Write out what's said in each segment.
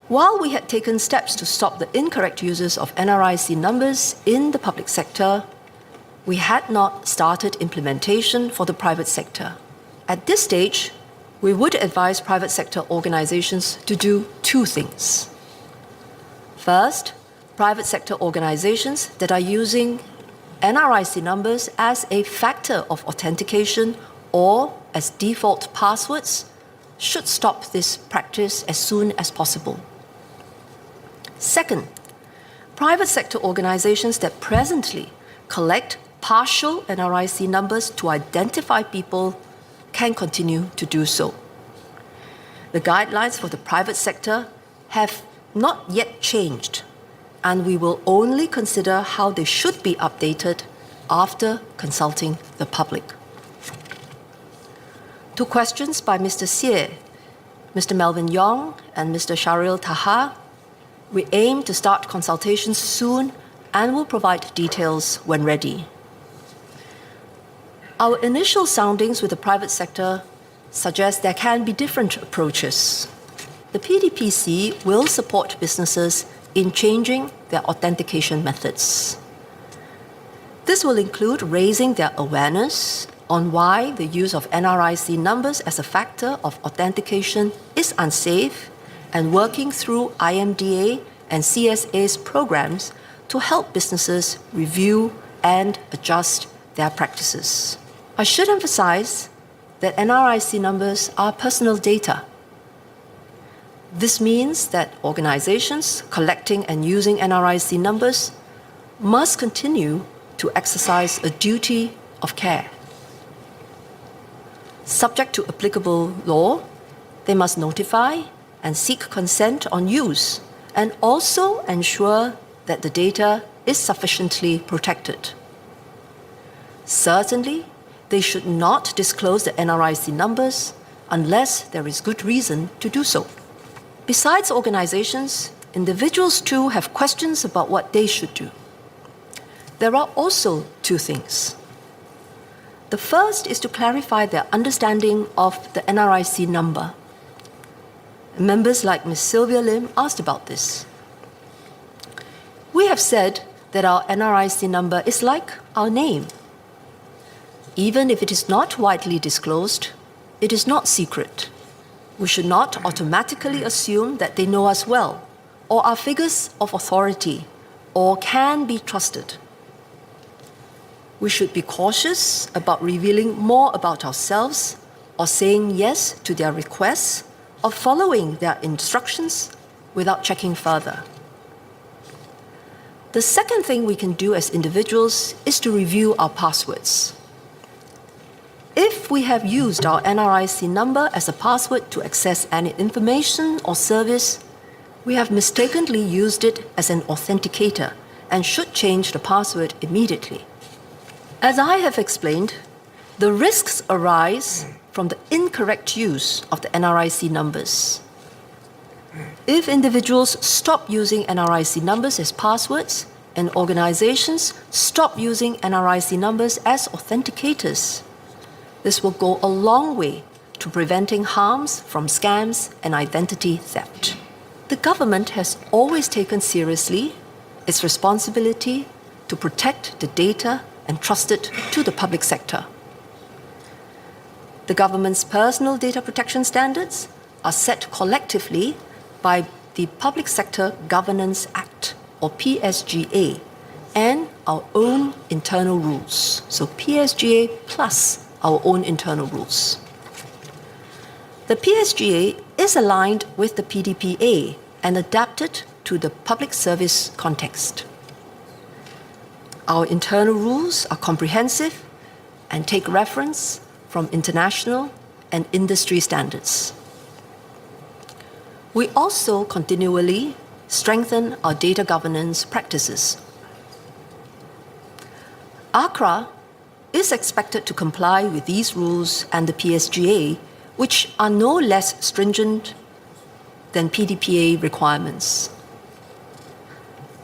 While we had taken steps to stop the incorrect uses of NRIC numbers in the public sector, we had not started implementation for the private sector. At this stage, we would advise private sector organizations to do two things. First, private sector organizations that are using NRIC numbers as a factor of authentication or as default passwords should stop this practice as soon as possible. Second, private sector organizations that presently collect partial NRIC numbers to identify people can continue to do so. The guidelines for the private sector have not yet changed, and we will only consider how they should be updated after consulting the public. To questions by Mr. Xie, Mr. Melvin Yong, and Mr. Sharil Taha, we aim to start consultations soon and will provide details when ready. Our initial soundings with the private sector suggest there can be different approaches. The PDPC will support businesses in changing their authentication methods. This will include raising their awareness on why the use of NRIC numbers as a factor of authentication is unsafe and working through IMDA and CSA's programs to help businesses review and adjust their practices. I should emphasize that NRIC numbers are personal data. This means that organizations collecting and using NRIC numbers must continue to exercise a duty of care. Subject to applicable law, they must notify and seek consent on use, and also ensure that the data is sufficiently protected. Certainly, they should not disclose the NRIC numbers unless there is good reason to do so. Besides organizations, individuals too have questions about what they should do. There are also two things. The first is to clarify their understanding of the NRIC number. Members like Ms. Sylvia Lim asked about this. We have said that our NRIC number is like our name. Even if it is not widely disclosed, it is not secret. We should not automatically assume that they know us well, or are figures of authority, or can be trusted. We should be cautious about revealing more about ourselves, or saying yes to their requests, or following their instructions without checking further. The second thing we can do as individuals is to review our passwords. If we have used our NRIC number as a password to access any information or service, we have mistakenly used it as an authenticator and should change the password immediately. As I have explained, the risks arise from the incorrect use of the NRIC numbers. If individuals stop using NRIC numbers as passwords and organizations stop using NRIC numbers as authenticators, this will go a long way to preventing harms from scams and identity theft. The government has always taken seriously its responsibility to protect the data and trust it to the public sector. The government's personal data protection standards are set collectively by the Public Sector Governance Act, or PSGA, and our own internal rules. So PSGA plus our own internal rules. The PSGA is aligned with the PDPA and adapted to the public service context. Our internal rules are comprehensive and take reference from international and industry standards. We also continually strengthen our data governance practices. ACRA is expected to comply with these rules and the PSGA, which are no less stringent than PDPA requirements.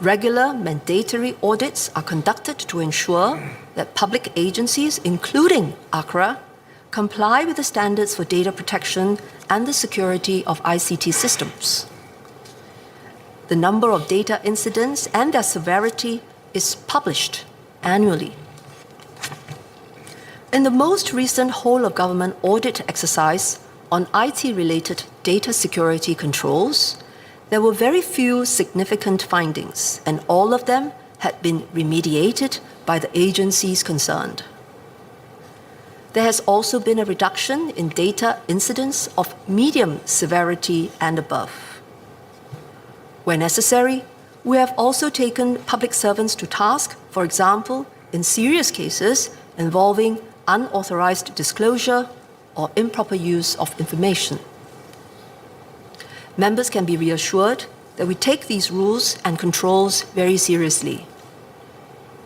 Regular mandatory audits are conducted to ensure that public agencies, including ACRA, comply with the standards for data protection and the security of ICT systems. The number of data incidents and their severity is published annually. In the most recent whole-of-government audit exercise on IT-related data security controls, there were very few significant findings, and all of them had been remediated by the agencies concerned. There has also been a reduction in data incidents of medium severity and above. Where necessary, we have also taken public servants to task, for example, in serious cases involving unauthorized disclosure or improper use of information. Members can be reassured that we take these rules and controls very seriously.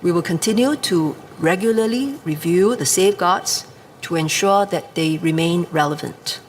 We will continue to regularly review the safeguards to ensure that they remain relevant.